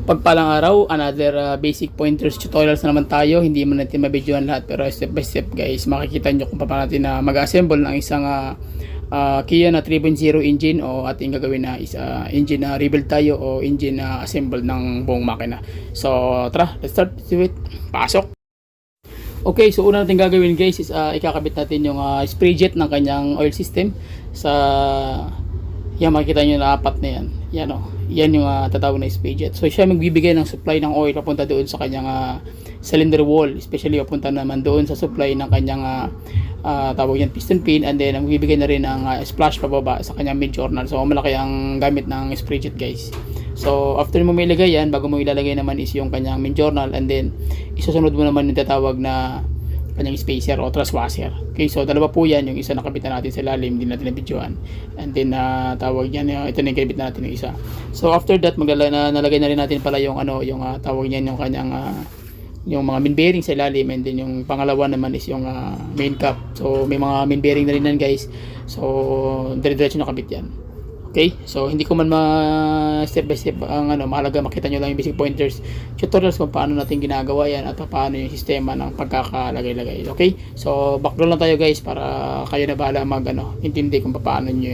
Pagpalang araw, another basic pointers tutorials na naman tayo. Hindi mo natin mabidyoan lahat pero step by step guys, makikita nyo kung paano natin mag-assemble ng isang Kia na 3.0 engine o ating gagawin na engine na rebuild tayo o engine na assemble ng buong makina. So tara, let's start with it. Pasok! Okay, so una natin gagawin guys is ikakabit natin yung spray jet ng kanyang oil system sa yan, makikita nyo na apat na yan. Yan o, yan yung tatawag na spray jet. So siya magbibigay ng supply ng oil papunta doon sa kanyang cylinder wall, especially papunta naman doon sa supply ng kanyang tawag yan piston pin, and then magbibigay na rin ng splash pababa sa kanyang mid journal. So malaki ang gamit ng spray jet guys. So after mo may ilagay yan, bago mo ilalagay naman is yung kanyang main journal, and then isusunod mo naman yung tatawag na kanyang spacer o thrust washer. Okay, so dalawa po yan, yung isa nakabitan natin sa lalim, hindi natin nabidyoan, and then tawag yan, ito na yung kabit natin yung isa. So after that, nalagay na rin natin pala yung yung tawag yan, yung kanyang yung mga main bearing sa ilalim, and then yung pangalawa naman is yung main cap. So may mga main bearing na rin yan guys, so dire-diretso nakabit yan. Okay, so hindi ko man step by step ang mahalaga makita nyo lang yung basic pointers tutorials kung paano natin ginagawa yan at paano yung sistema ng pagkakalagay-lagay. Okay, so background lang tayo guys para kayo na bahala intindi kung paano nyo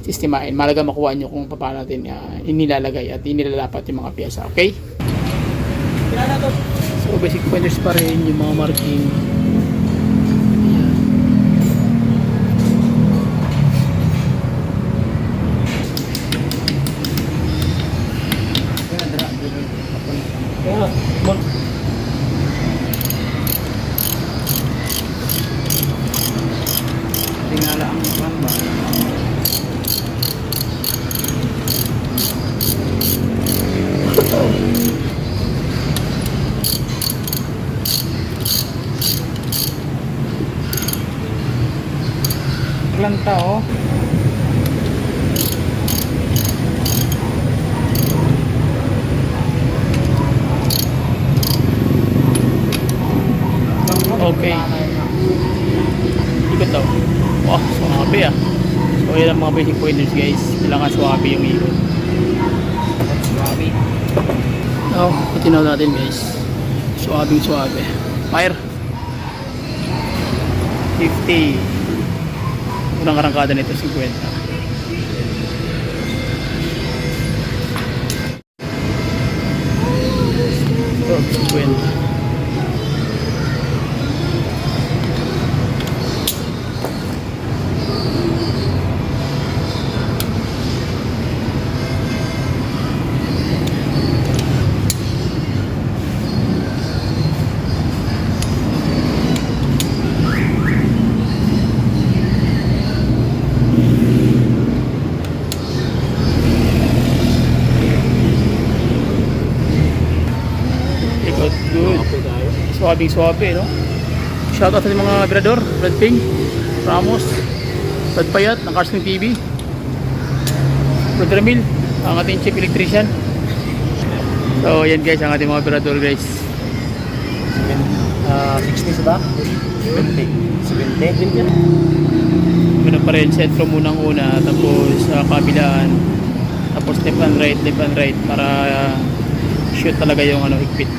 sistemahin. Mahalaga makuha nyo kung paano natin inilalagay at inilalapat yung mga piyesa. Okay, so basic pointers pa rin yung mga marking. Tingala ang lamba. Planta oh. Okay. Ikot daw. Wow, swabe So yan ang mga basic pointers guys. Kailangan swabe yung ikot. Swabe. So, itinaw natin guys. Swabe. Fire. 50. Unang karangkada nito 50. So, 50. Good. Suwabe, no? Shoutout sa mga Obrador, Brad Ping, Ramos, Brad Payat, ng Carsling TV, Brad Ramil, ang ating chief electrician. So, yan guys, ang ating mga Obrador guys. 60 ba? 70. Ganun pa rin, sentro munang una, tapos kabilaan, tapos left and right para shoot talaga yung higpit.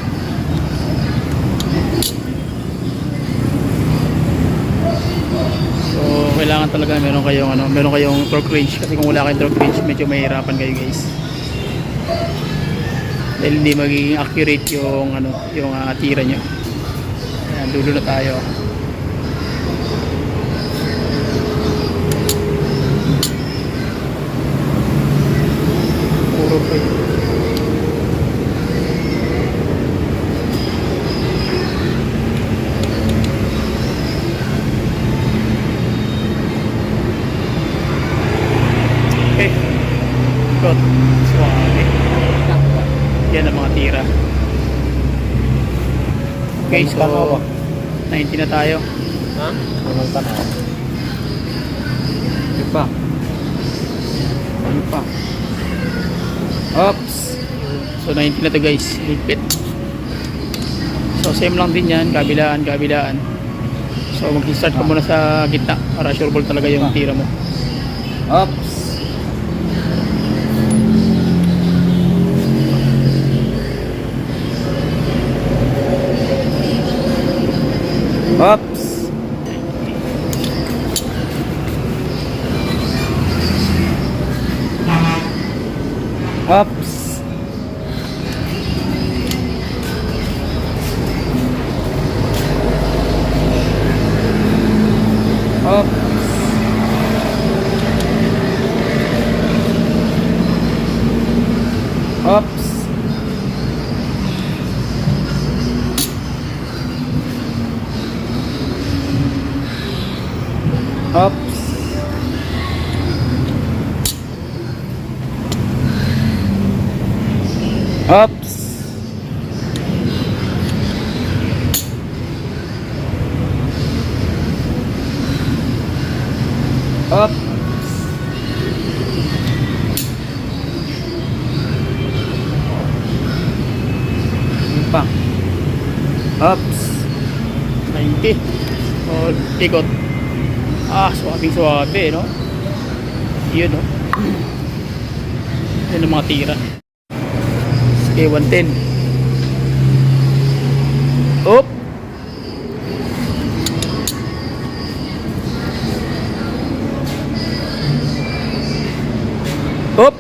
So kailangan talaga meron kayong torque range, kasi kung wala kayong torque range medyo mahirapan kayo guys. Dahil hindi magiging accurate yung tira nyo. Ayan, dulo na tayo. Puro pa yun. Suwabe. Yan ang mga tira. Okay, so 90 na tayo. Ha? Anong tanaw? Ano pa? Oops. So 90 na to guys. Higpit. So same lang din yan. Kabilaan. So mag-start ka muna sa gitna para sure ball talaga yung tira mo. Oops. Oops. Oops. Oops. Oops. Oops. Oops. Oops. Yun pa. Oops. 90. O, ikot. Suwabe, no? Yun, no? Yun ang mga tira. Okay, 110. Oop! Oop!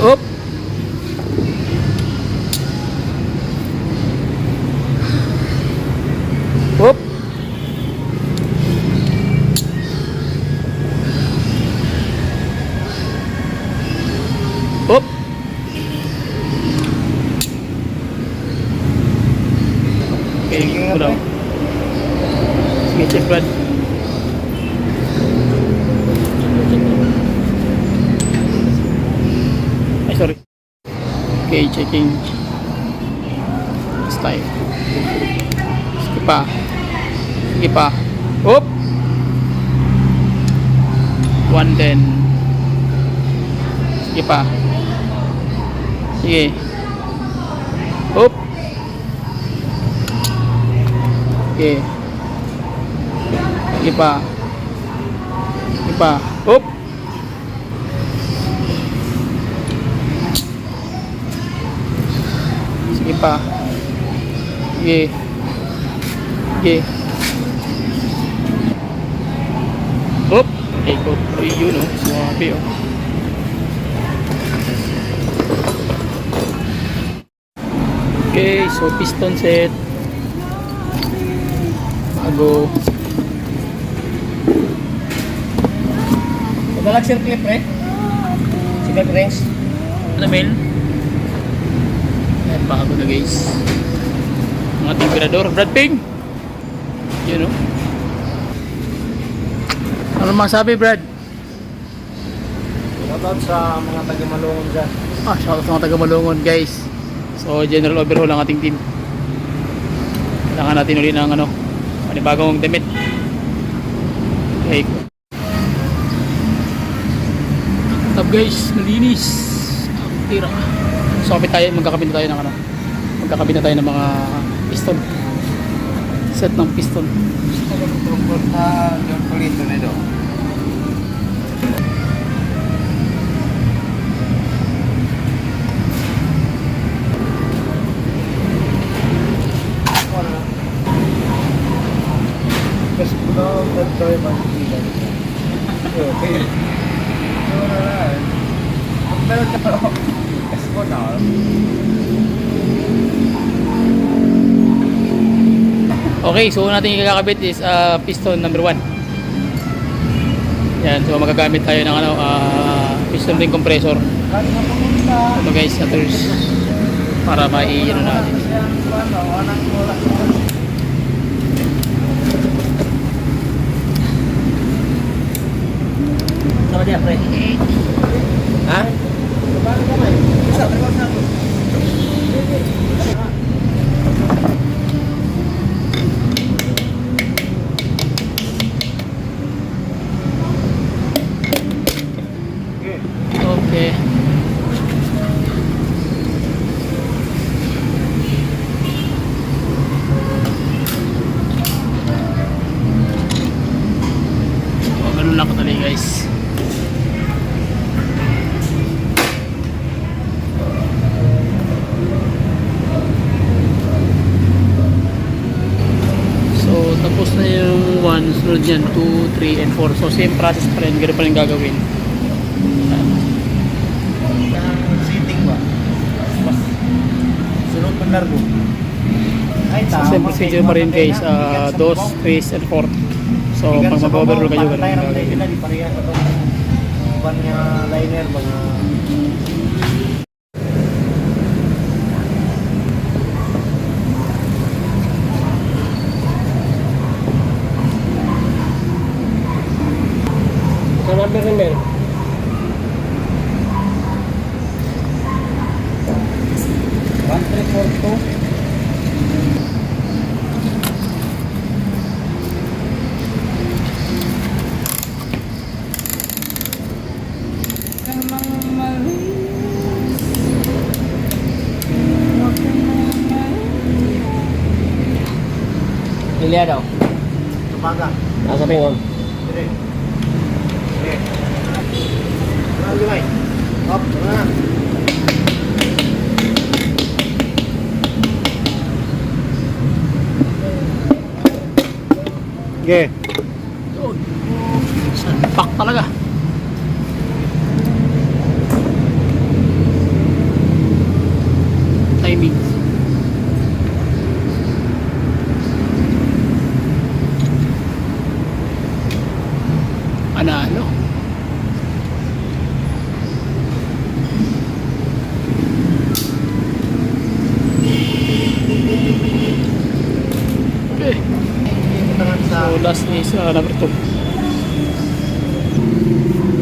Oop! Oop! Oop! Okay, kulang. Sige, check Brad. Ay, sorry. Okay, checking. Style. Sige pa. Sige pa. Oop! 110. Sige pa. Sige. Oop! Sige. Sige pa. Sige pa. Oop! Sige pa. Sige. Sige. Oop! Ikot. Ay, yun, oh. Suwabe, oh. Okay, so piston set. Bago. Madalag circle pre. Circle press. Ano, Mel? Ayan, bago na guys. Ang ating tirador. Brad Ping! Yun, oh. Ano masabi, Brad? Shoutout sa mga taga-Malungon dyan. Shoutout sa mga taga-Malungon, guys. So, general overhaul ang ating team. Kailangan natin ulit ng panibagong damit. Okay. Up guys, malinis. Tira. So, magkakabit na tayo ng magkakabit na tayo ng mga piston. Set ng piston. Yung kulito nito. Kasi kung tayo magkikita. Okay. So, meron ka kasi ko na. Okay, so natin ikakabit is piston number 1. Yan, so magagamit tayo ng piston ring compressor. Ito guys, tools para mai-ano natin. Sama dia, pre. Ha? Bisa, terima kasih. Okay. Ganun lang kadali guys. Tapos na yung 1, sunod yan 2, 3, and 4. So same process pa rin, ganoon pa rin gagawin. Sitting ba? Mas sunod pa nargo. Ay, So same procedure pa rin guys, 2, 3, and 4. So pag mag-overload kayo, ganun yung gagawin. Di pareha sa itong ban nga liner, mga sa number ni Mel. One, three, four, two. Lilia daw. Tumaga. Nasa pingon. Dire. Dire. Lagi bay. Hop, na. Ge. Pak talaga. Timing. Panalo. Okay. So last is number 2.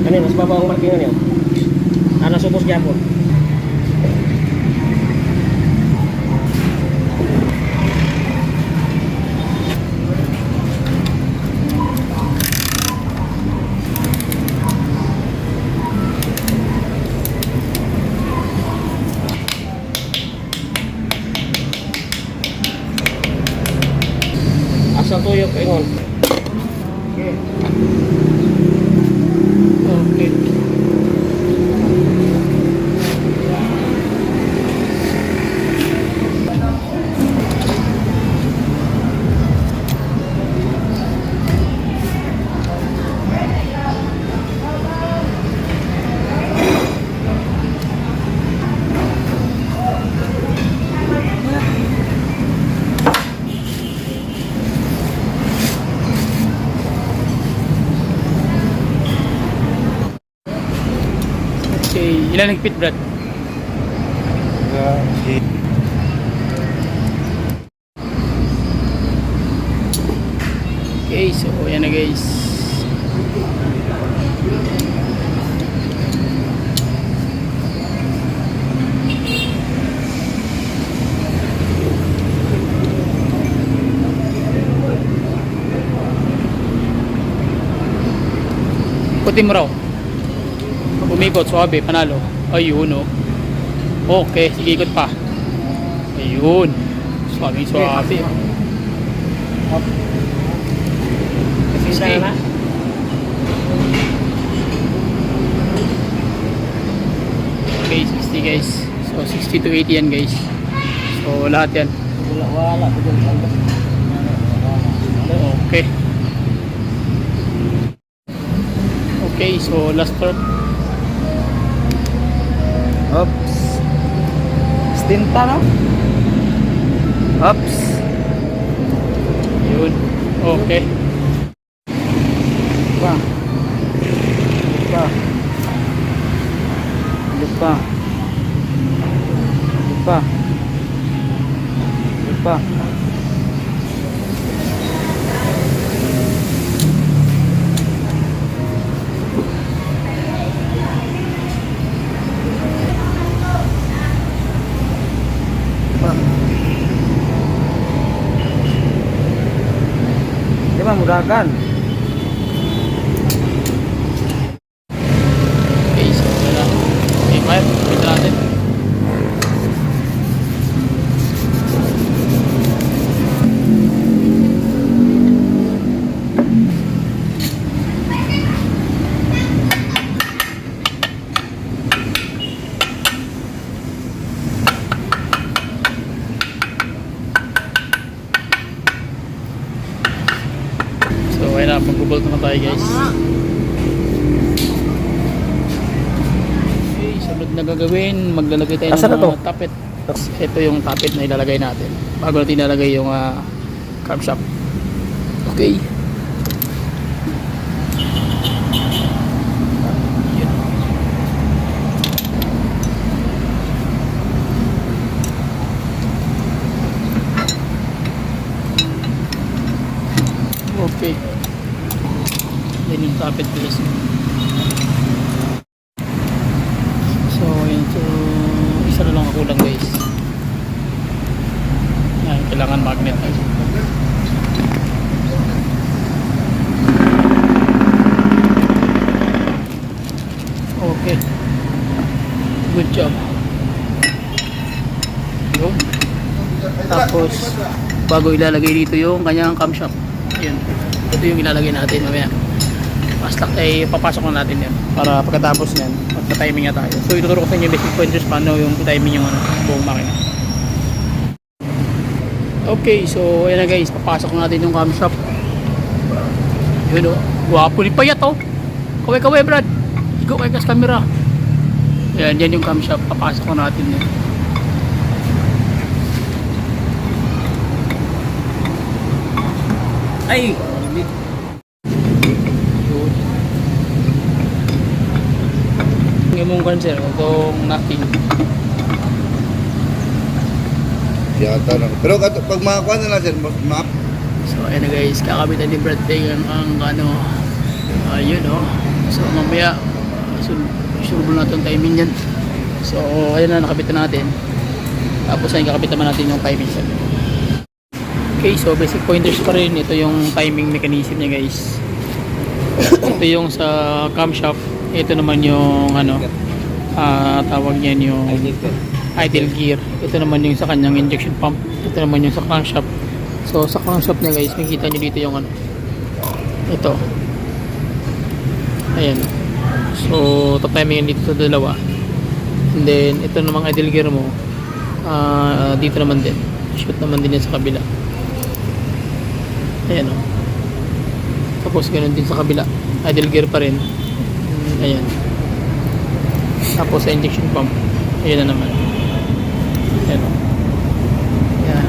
Ano mas baba ang marking niyo? Ano supos gyapon? Asa tuyok ingon? Okay. Okay. Okay, ilan nagpit Brad? Okay, so yan na guys. Puti mo raw. Umikot, suabe, panalo. Ayun, oh. Okay, sige, ikot pa. Ayun. Suabe. Hop. Kasi Okay. na. Okay, 60 guys. So, 60 to 80 yan guys. So, lahat yan. Wala. Okay. Okay, so last turn. Oops. Stinta no? Oops. Yun. Okay. Pa. Pa. Lupa. Lupa. Lupa. Di ba mudahkan? Okay, so wala. Okay, fire. Pita natin. mag-bolt na tayo guys. Okay, sunod na gagawin, maglalagay tayo Asa na to? ng tapet. Ito yung tapet na ilalagay natin bago natin ilalagay yung camshaft. Okay. Yun. Okay. Yan yung tapet guys. So, yun. So, isa na lang ang kulang guys. Yan, kailangan magnet guys. Okay. Good job. Yun. Tapos, bago ilalagay dito yung kanyang camshaft. Yun. Ito yung ilalagay natin mamaya. Basta ay papasok na natin yan para pagkatapos yan magta-timing na tayo. So ituturo ko sa inyo yung basic pointers paano yung timing yung buong makina. Okay, so ayan na guys, papasok na natin yung camshaft. Yun o, guwapo ni payat o. Kaway Brad, higo kay kas camera. Yan, yan yung camshaft, papasok na natin yan. Ay! Yung mong cancer, itong knocking. Yata na. Pero pag makakuha na lang sir, map. So ayan na guys, kakabitan ni Brad Tay ang ano, ayun o. So mamaya, sure na itong timing yan. So ayun na, nakabitan natin. Tapos ayun, kakabitan natin yung timing set. Okay, so basic pointers pa rin. Ito yung timing mechanism niya guys. Ito yung sa camshaft. Ito naman yung ano, tawag niyan yung idle gear. Ito naman yung sa kanyang injection pump. Ito naman yung sa crankshaft. So sa crankshaft niya guys, makikita nyo dito yung ano, ito. Ayan. So tatiming dito sa dalawa. And then ito namang idle gear mo, dito naman din. Shoot naman din yan sa kabila. Ayan o. Tapos ganoon din sa kabila. Idle gear pa rin. Ayan. Tapos sa injection pump. Ayan na naman. Ayan o. Ayan.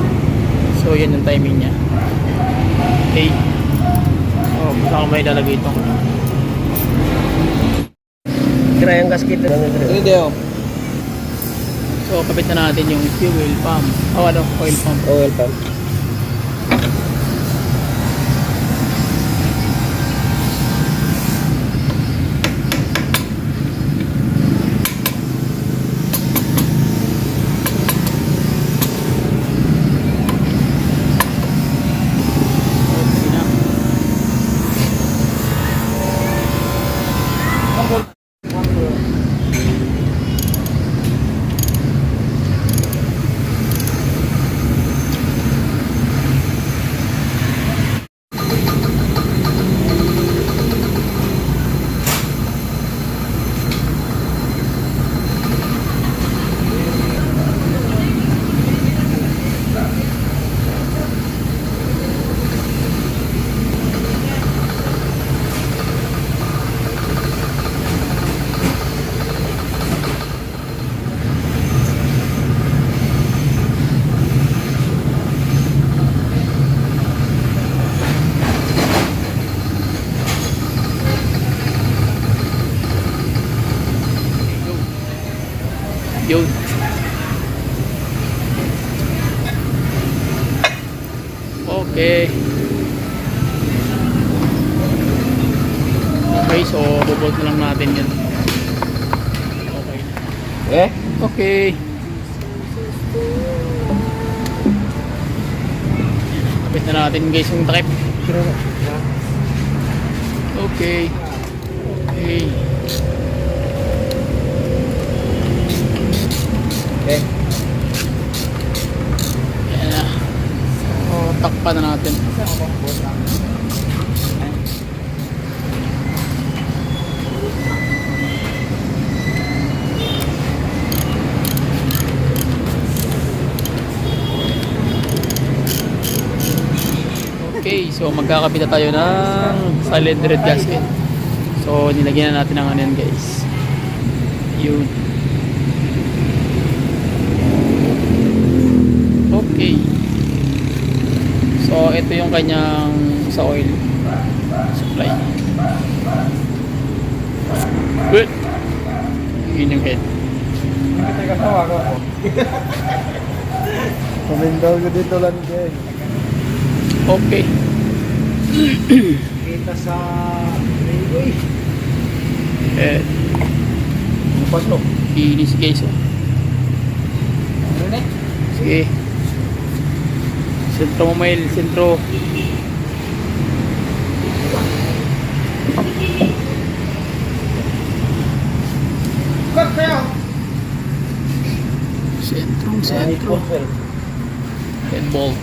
So yan yung timing nya. Okay. Basta ko may lalagay ito. Kira yung gasket na Ano daw? So kapit na natin yung fuel pump. Oil pump. oil pump. Okay na. Yun. Okay. Okay, so bubolt na lang natin yun. Okay. Okay. Kapit na natin guys yung takip. Okay. Okay. Okay. Ayan na. Takpan na natin. Okay, so magkakabit na tayo ng silent red gasket. So nilagyan na natin ng ano yan guys. Yun. Okay. So ito yung kanyang sa oil supply. Good. Yun yung head. Kumindaw ko dito lang din. Okay. Kita sa railway. Eh, Pasok. inis guys. Oh. Sige. Sentro mo mail, sentro. Sentro. Head bolt.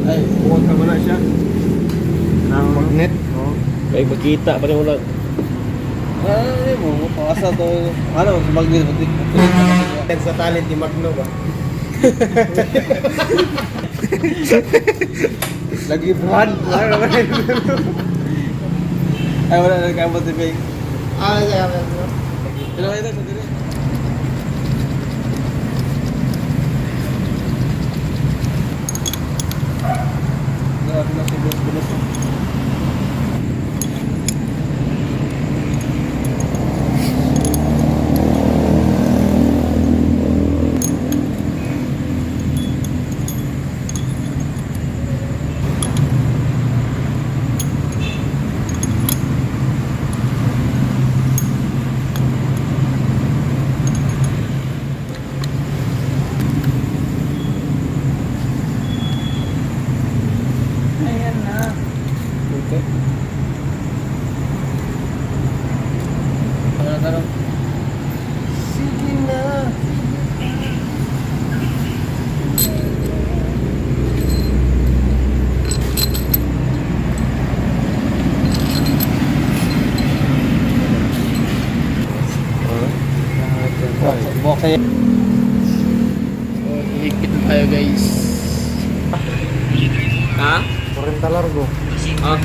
Ay, huwag ka muna siya. Nang Magnet. oh. Kaya magkita pa rin ulan. Ay mo, pakasa to. Ano, sa magnet. Sa talent ni Magno ba? Lagi buwan. Ay, wala na kamot si Beng. Ah, siya kami. Pero ito, sa dire. Grabe na si Beng. Ayan na. Okay. Tanong. Sige na. Okay. So, higpit na tayo guys. Ha? 40 largo. Ah.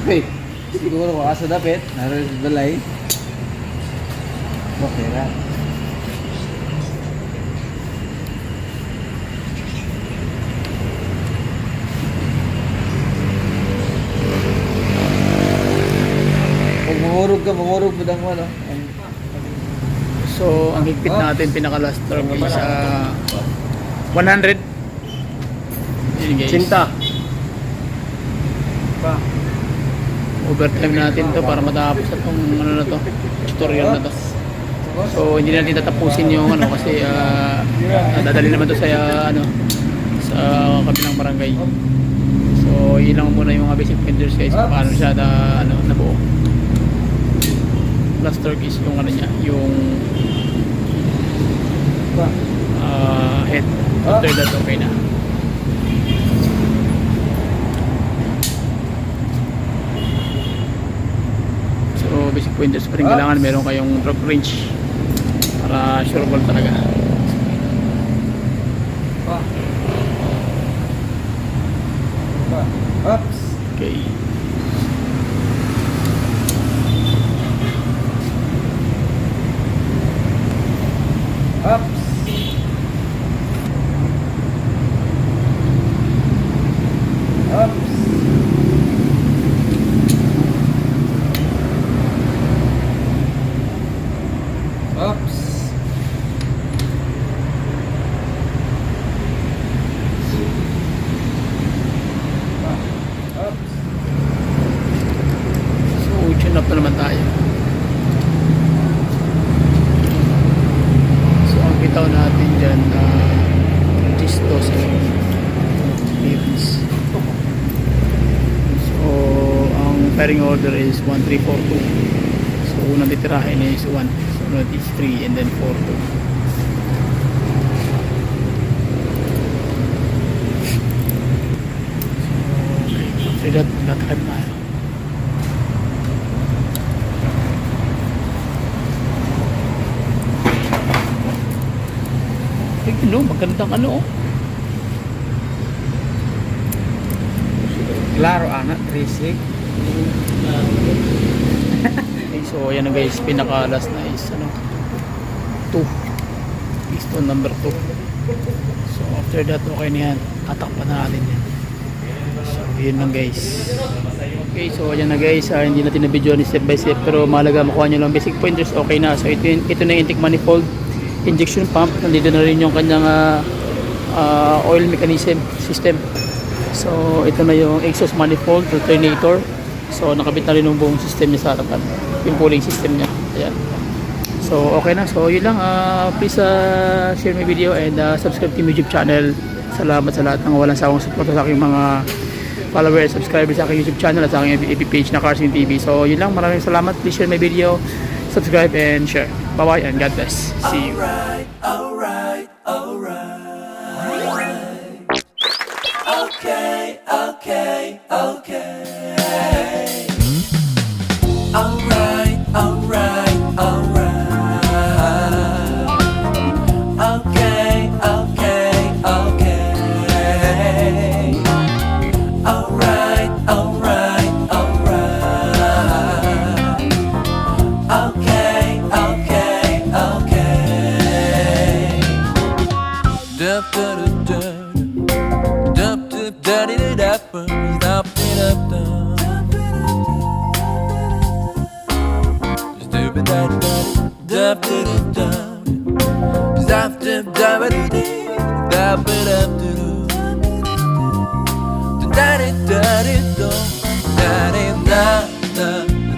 Okay. Siguro ko asa dapat naroon sa balay. Okay ra. Pag mangurog po dang ano. So, ang higpit natin pinaka-last term is 100. Yun guys. Sinta. Pa. Overtime natin to para matapos itong ano na to, tutorial na to. So, hindi natin tatapusin yung ano kasi dadali naman to sa ano sa kabilang barangay. So, yun lang muna yung mga basic pointers guys kung paano siya nabuo. Last torque is yung ano niya, yung head. After that, okay na. So, basic pointers pa rin kailangan meron kayong drop range para sure ball talaga. Ups. Okay. Ups. Ups. Ups. So, tune up na naman tayo. So, ang bitaw natin dyan is 12 bearings. firing order is 1342. So unang titirahin is 1, sunod is 3, and then 42. So after that, latakad na. Magandang ano, oh. Klaro, anak, 3-6. Okay, so ayan na guys, pinaka last na is ano, 2, piston number 2. So after that, okay na yan, tatakpan na natin yan. So yun lang guys. Okay, so ayan na guys, hindi natin na video ni step by step, pero mahalaga makuha nyo lang basic pointers, okay na. So ito na yung intake manifold, injection pump, nandito na rin yung kanyang oil mechanism system. So ito na yung exhaust manifold, alternator. So nakabit na rin yung buong system niya sa harapan, yung cooling system niya. Ayan. So okay na. So yun lang, please share my video and subscribe to my YouTube channel. Salamat sa lahat ng walang sawang support sa aking mga followers, subscribers sa aking YouTube channel at sa aking FB page na Carson TV. So yun lang, maraming salamat. Please share my video, subscribe and share. Bye bye and God bless. See you. Alright. Okay. Alright. Da da da da da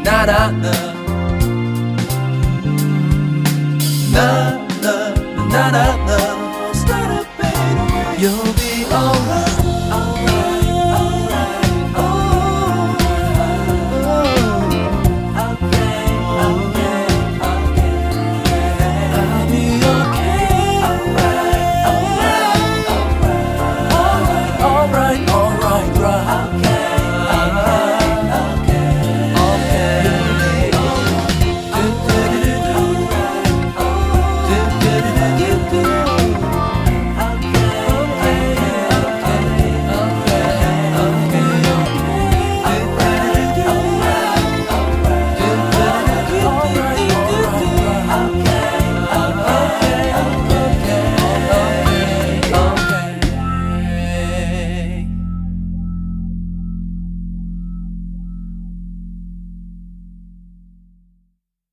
da da da.